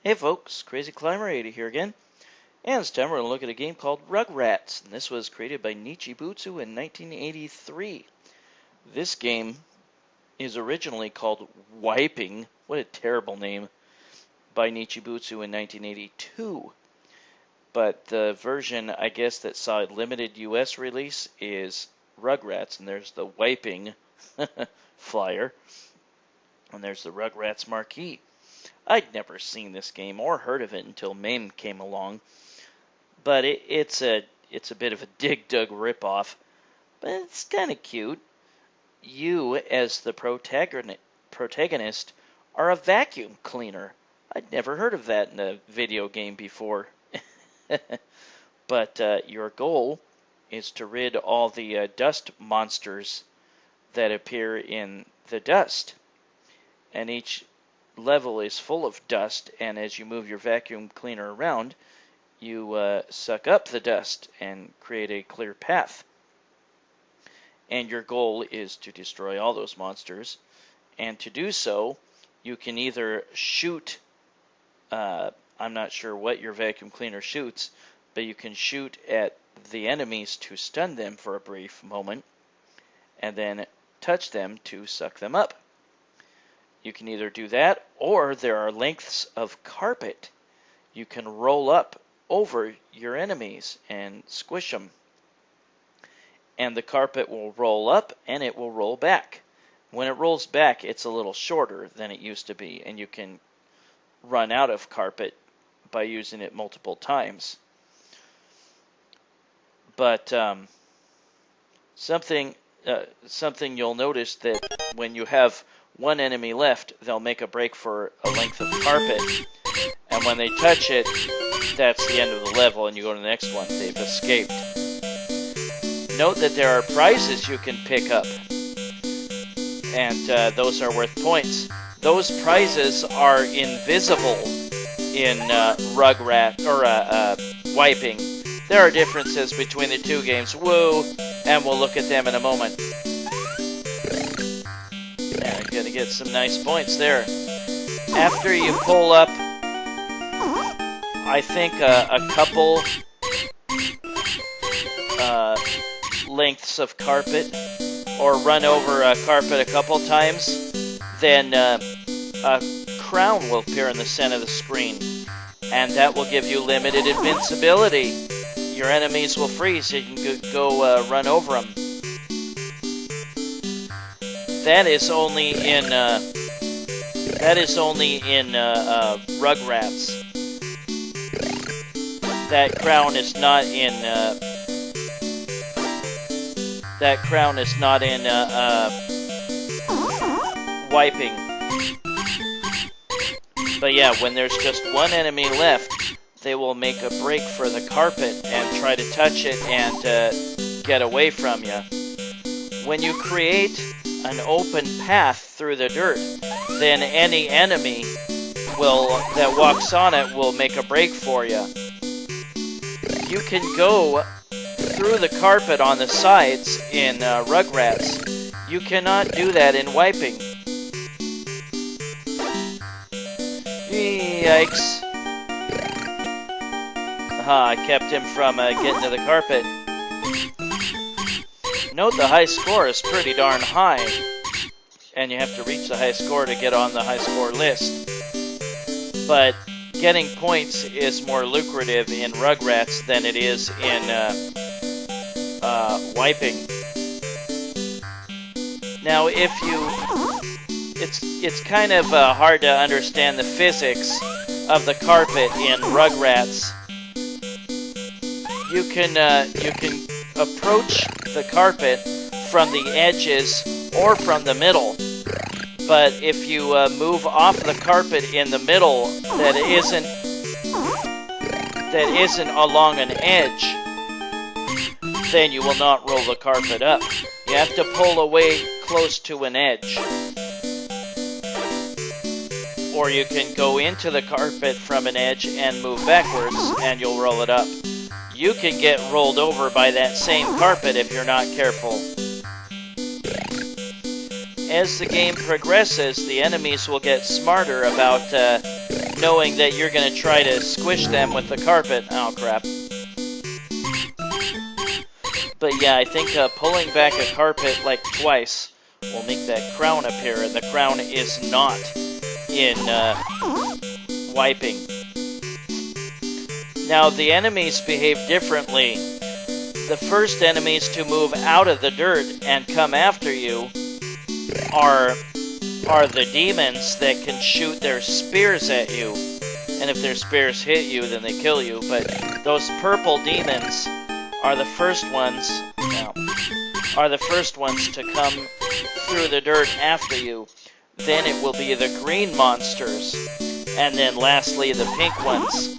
Hey folks, Crazy Climber 80 here again, and this time we're going to look at a game called Rugrats, and this was created by Nichibutsu in 1983. This game is originally called Wiping, what a terrible name, by Nichibutsu in 1982. But the version, I guess, that saw a limited US release is Rugrats, and there's the Wiping flyer, and there's the Rugrats marquee. I'd never seen this game or heard of it until MAME came along, but it's a bit of a Dig Dug ripoff, but it's kind of cute. You, as the protagonist, are a vacuum cleaner. I'd never heard of that in a video game before. But your goal is to rid all the dust monsters that appear in the dust, and each level is full of dust, and as you move your vacuum cleaner around, you suck up the dust and create a clear path. And your goal is to destroy all those monsters, and to do so, you can either shoot, I'm not sure what your vacuum cleaner shoots, but you can shoot at the enemies to stun them for a brief moment, and then touch them to suck them up. You can either do that, or there are lengths of carpet you can roll up over your enemies and squish them. And the carpet will roll up and it will roll back. When it rolls back, it's a little shorter than it used to be, and you can run out of carpet by using it multiple times. But something you'll notice that when you have one enemy left, they'll make a break for a length of carpet, and when they touch it, that's the end of the level, and you go to the next one. They've escaped. Note that there are prizes you can pick up, and those are worth points. Those prizes are invisible in Wiping. There are differences between the two games. Woo! And we'll look at them in a moment. Yeah, you're gonna get some nice points there. After you pull up, I think a couple lengths of carpet, or run over a carpet a couple times, then a crown will appear in the center of the screen, and that will give you limited invincibility. Your enemies will freeze, so you can go run over them. That is only in Rugrats. That crown is not in Wiping. But yeah, when there's just one enemy left, they will make a break for the carpet and try to touch it and get away from you. When you create an open path through the dirt, then any enemy that walks on it will make a break for you. You can go through the carpet on the sides in Rugrats. You cannot do that in Wiping. Yikes. I kept him from getting to the carpet. Note the high score is pretty darn high, and you have to reach the high score to get on the high score list. But getting points is more lucrative in Rugrats than it is in Wiping. Now, it's kind of hard to understand the physics of the carpet in Rugrats. You can approach the carpet from the edges or from the middle, but if you move off the carpet in the middle that isn't along an edge, then you will not roll the carpet up. You have to pull away close to an edge, or you can go into the carpet from an edge and move backwards, and you'll roll it up. You can get rolled over by that same carpet if you're not careful. As the game progresses, the enemies will get smarter about knowing that you're going to try to squish them with the carpet. Oh, crap. But yeah, I think pulling back a carpet like twice will make that crown appear, and the crown is not in wiping. Now, the enemies behave differently. The first enemies to move out of the dirt and come after you are the demons that can shoot their spears at you. And if their spears hit you, then they kill you. But those purple demons are the first ones to come through the dirt after you. Then it will be the green monsters. And then lastly, the pink ones.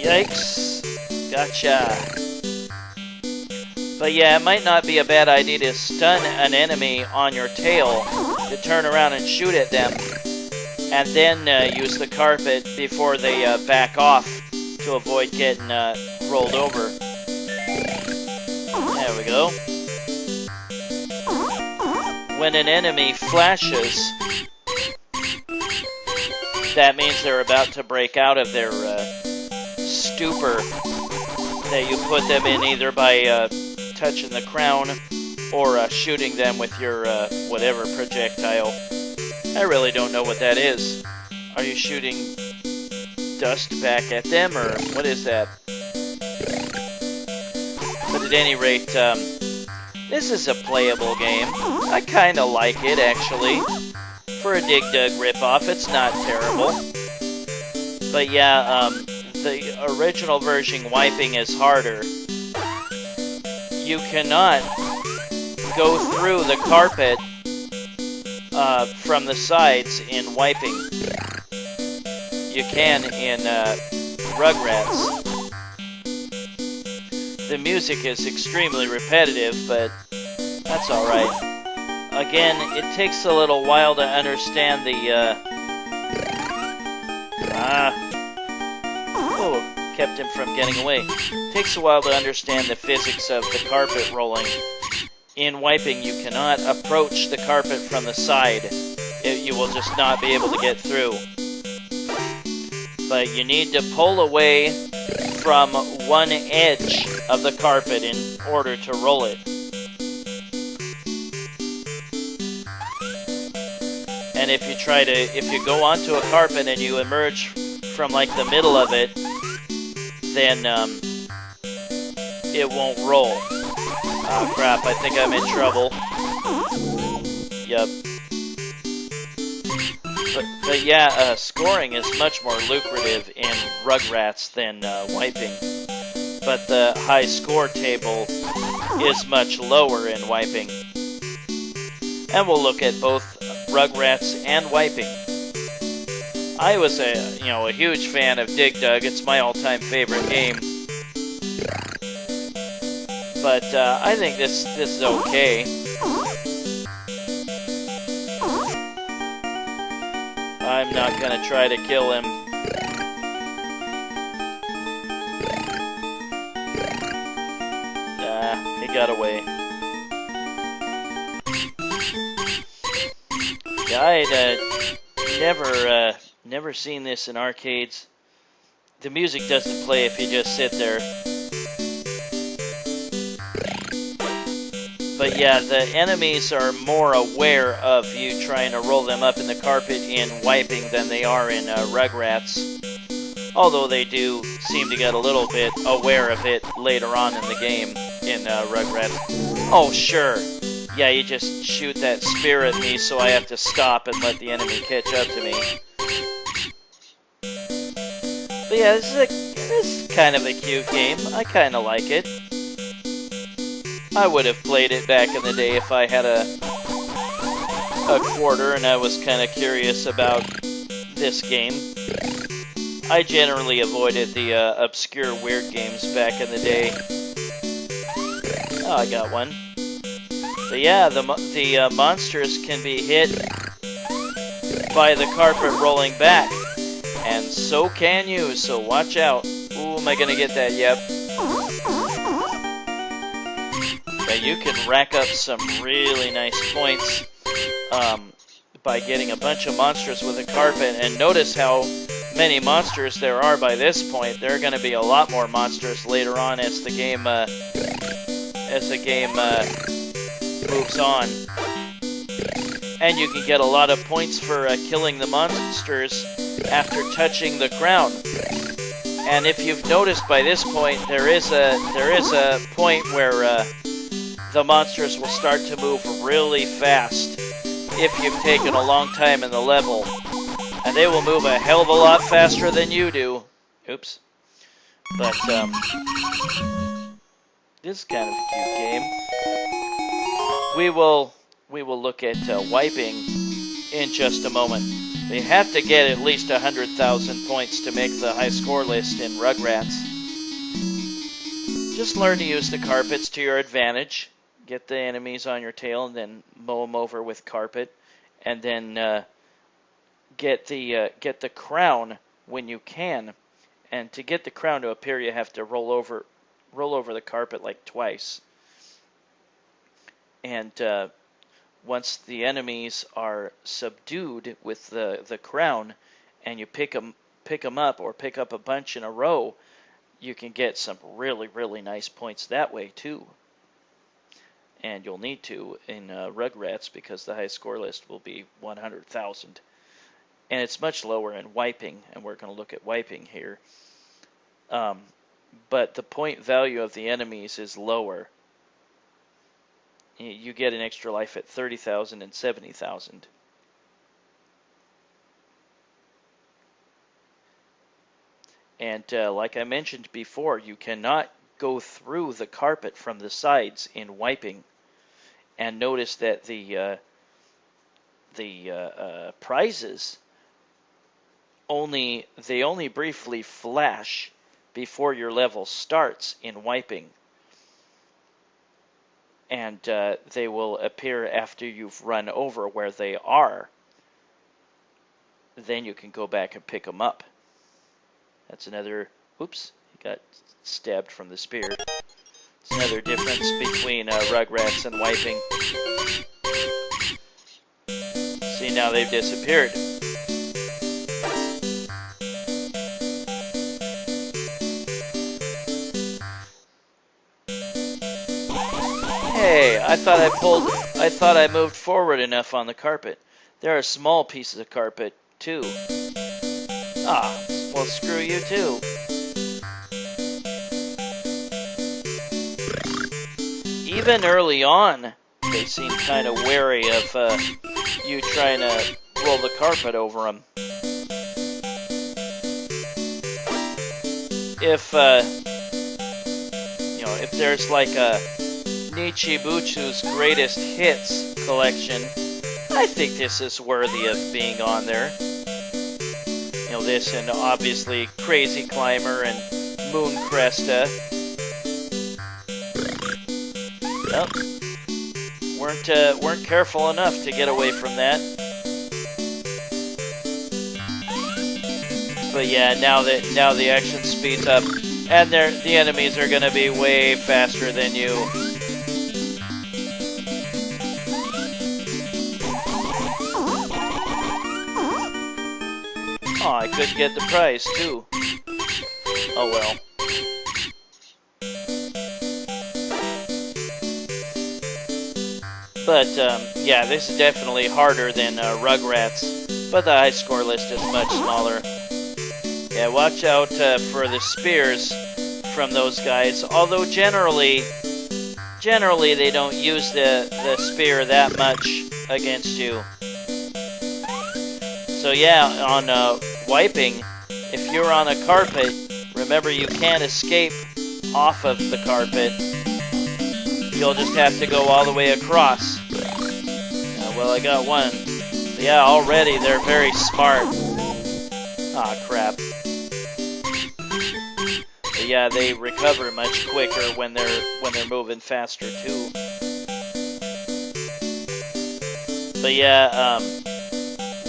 Yikes. Gotcha. But yeah, it might not be a bad idea to stun an enemy on your tail, to turn around and shoot at them, and then use the carpet before they back off to avoid getting rolled over. There we go. When an enemy flashes, that means they're about to break out of their stupor that you put them in either by touching the crown or shooting them with your whatever projectile. I really don't know what that is. Are you shooting dust back at them, or what is that? But at any rate, this is a playable game. I kind of like it, actually. For a Dig Dug ripoff, it's not terrible. But yeah, the original version wiping is harder. You cannot go through the carpet from the sides in wiping. You can in Rugrats. The music is extremely repetitive, but that's alright. Again, it takes a little while to understand the kept him from getting away. It takes a while to understand the physics of the carpet rolling. In wiping, you cannot approach the carpet from the side. You will just not be able to get through. But you need to pull away from one edge of the carpet in order to roll it. And if you go onto a carpet and you emerge from like the middle of it, then it won't roll. Oh crap, I think I'm in trouble. Yep. But yeah, scoring is much more lucrative in Rugrats than wiping. But the high score table is much lower in wiping. And we'll look at both Rugrats and wiping. I was a huge fan of Dig Dug. It's my all-time favorite game. But I think this is okay. I'm not gonna try to kill him. He got away. Yeah, I'd never seen this in arcades. The music doesn't play if you just sit there. But yeah, the enemies are more aware of you trying to roll them up in the carpet in wiping than they are in Rugrats. Although they do seem to get a little bit aware of it later on in the game in Rugrats. Oh, sure. Yeah, you just shoot that spear at me, so I have to stop and let the enemy catch up to me. But yeah, this is kind of a cute game. I kind of like it. I would have played it back in the day if I had a quarter and I was kind of curious about this game. I generally avoided the obscure weird games back in the day. Oh, I got one. But yeah, the monsters can be hit by the carpet rolling back. And so can you, so watch out. Ooh, am I gonna get that? Yep. Yeah, you can rack up some really nice points by getting a bunch of monsters with a carpet. And notice how many monsters there are by this point. There are going to be a lot more monsters later on as the game moves on. And you can get a lot of points for killing the monsters after touching the crown. And if you've noticed by this point, there is a point where the monsters will start to move really fast if you've taken a long time in the level. And they will move a hell of a lot faster than you do. Oops. But, this is kind of a cute game. We will look at wiping in just a moment. They have to get at least 100,000 points to make the high score list in Rugrats. Just learn to use the carpets to your advantage. Get the enemies on your tail and then mow them over with carpet. And then get the crown when you can. And to get the crown to appear, you have to roll over the carpet like twice. And once the enemies are subdued with the crown, and you pick them up or pick up a bunch in a row, you can get some really, really nice points that way too. And you'll need to in Rugrats because the high score list will be 100,000. And it's much lower in wiping, and we're going to look at wiping here. But the point value of the enemies is lower. You get an extra life at 30,000 and 70,000. And like I mentioned before, you cannot go through the carpet from the sides in wiping. And notice that the prizes only briefly flash before your level starts in wiping. And they will appear after you've run over where they are. Then you can go back and pick them up. That's another... Oops, he got stabbed from the spear. It's another difference between Rugrats and wiping. See, now they've disappeared. Hey, I thought I moved forward enough on the carpet. There are small pieces of carpet, too. Ah, well, screw you, too. Even early on, they seem kind of wary of you trying to roll the carpet over them. If if there's like a Nichibutsu's greatest hits collection, I think this is worthy of being on there. This and obviously Crazy Climber and Moon Cresta. Well, weren't careful enough to get away from that. But yeah, now the action speeds up, and the enemies are going to be way faster than you. Oh, I could get the prize too. Oh well. But yeah, this is definitely harder than Rugrats, but the high score list is much smaller. Yeah, watch out for the spears from those guys. Although generally they don't use the spear that much against you. So yeah, on wiping, if you're on a carpet, remember you can't escape off of the carpet. You'll just have to go all the way across. Well, I got one. But yeah, already they're very smart. Ah, crap. But yeah, they recover much quicker when they're moving faster too. But yeah,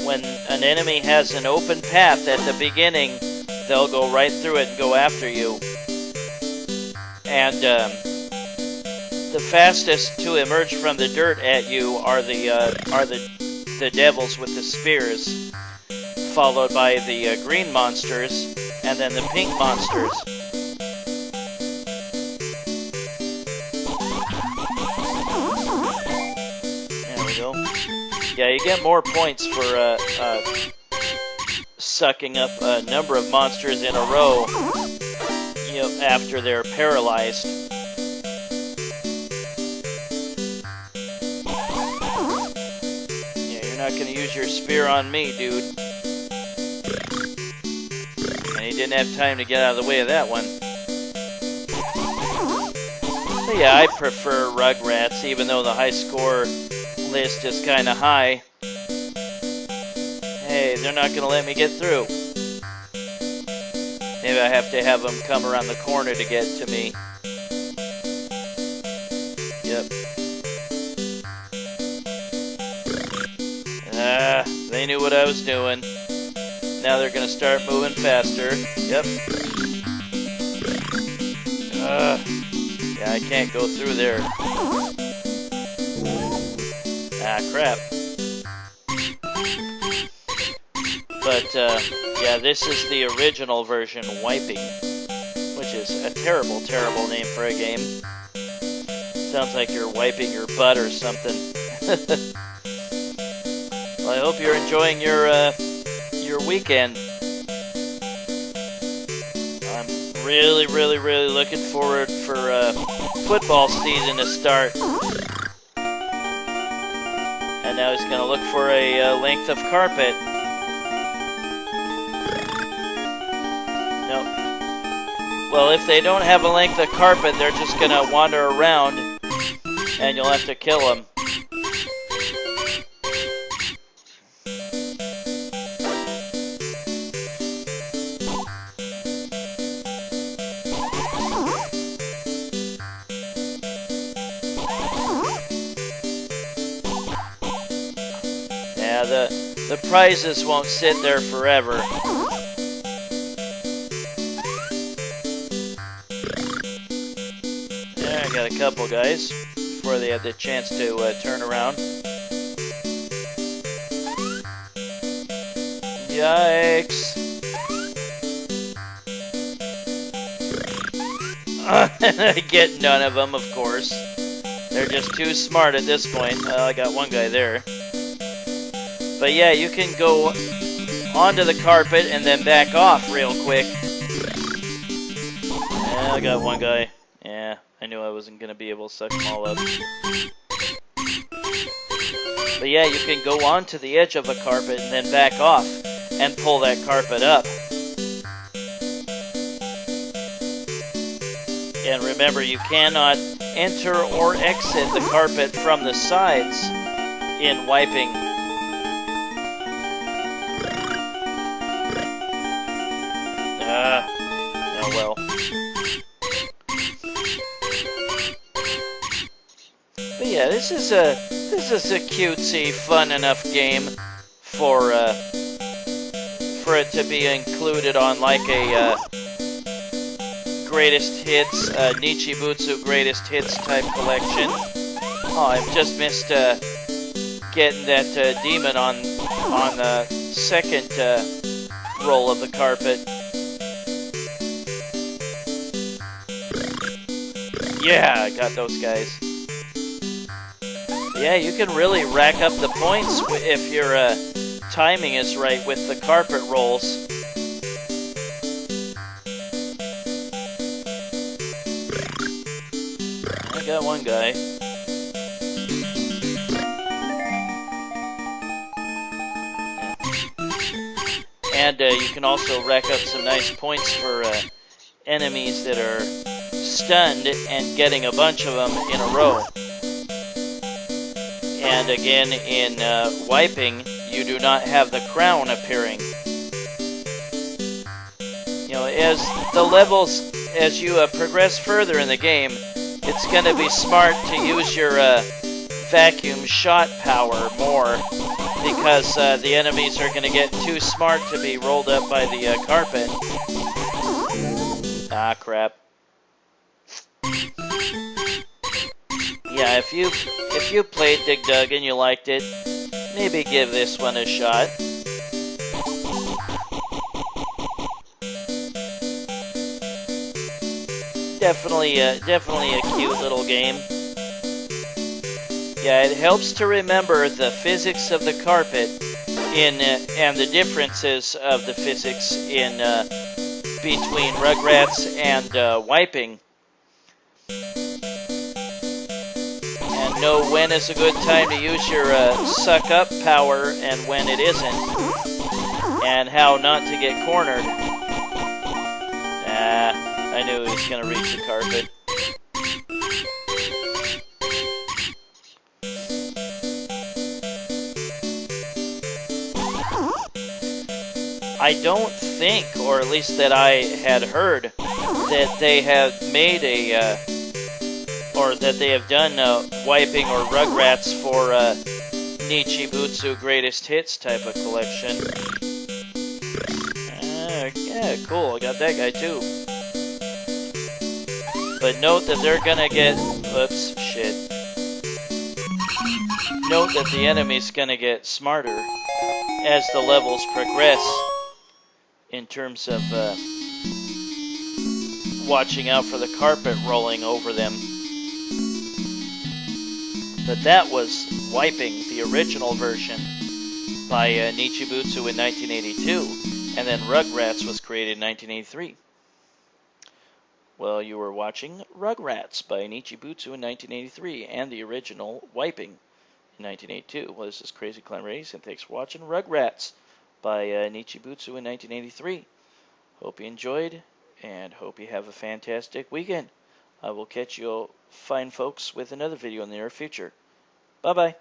when an enemy has an open path at the beginning, they'll go right through it and go after you. And the fastest to emerge from the dirt at you are the the devils with the spears, followed by the green monsters, and then the pink monsters. There we go. Yeah, you get more points for sucking up a number of monsters in a row, you know, after they're paralyzed. Yeah, you're not gonna use your spear on me, dude. And he didn't have time to get out of the way of that one. So yeah, I prefer Rugrats, even though the high score list is kind of high. Hey, they're not going to let me get through. Maybe I have to have them come around the corner to get to me. Yep. They knew what I was doing. Now they're going to start moving faster. Yep. Yeah, I can't go through there. Ah, crap. But, yeah, this is the original version, Wiping, which is a terrible, terrible name for a game. Sounds like you're wiping your butt or something. Well, I hope you're enjoying your weekend. I'm really, really, really looking forward for football season to start. And now he's going to look for a length of carpet. No. Well, if they don't have a length of carpet, they're just going to wander around, and you'll have to kill them. Yeah, the prizes won't sit there forever. Yeah, I got a couple guys before they had the chance to turn around. Yikes. I get none of them, of course. They're just too smart at this point. I got one guy there. But yeah, you can go onto the carpet and then back off real quick. Yeah, I got one guy. Yeah, I knew I wasn't going to be able to suck them all up. But yeah, you can go onto the edge of a carpet and then back off and pull that carpet up. And remember, you cannot enter or exit the carpet from the sides in wiping. Oh well. But yeah, this is a cutesy, fun enough game for it to be included on like a greatest hits, Nichibutsu greatest hits type collection. Oh, I've just missed getting that demon on the second roll of the carpet. Yeah, I got those guys. Yeah, you can really rack up the points if your timing is right with the carpet rolls. I got one guy. And you can also rack up some nice points for enemies that are stunned and getting a bunch of them in a row. And again, in wiping, you do not have the crown appearing. You know, as the levels, as you progress further in the game, it's going to be smart to use your vacuum shot power more, because the enemies are going to get too smart to be rolled up by the carpet. Ah, crap. Yeah, if you played Dig Dug and you liked it, maybe give this one a shot. Definitely a cute little game. Yeah, it helps to remember the physics of the carpet and the differences of the physics in between Rugrats and wiping, and know when is a good time to use your suck up power and when it isn't, and how not to get cornered. I knew he was going to reach the carpet. I don't think, or at least that I had heard, that they have made or that they have done wiping or Rugrats for Nichibutsu Greatest Hits type of collection. Yeah, cool, I got that guy too. But note that they're gonna get, oops, shit. Note that the enemy's gonna get smarter as the levels progress in terms of watching out for the carpet rolling over them. But that was Wiping, the original version, by Nichibutsu in 1982, and then Rugrats was created in 1983. Well, you were watching Rugrats by Nichibutsu in 1983, and the original Wiping in 1982. Well, this is Crazy Clown Race, and thanks for watching Rugrats by Nichibutsu in 1983. Hope you enjoyed, and hope you have a fantastic weekend. I will catch you fine folks with another video in the near future. Bye-bye.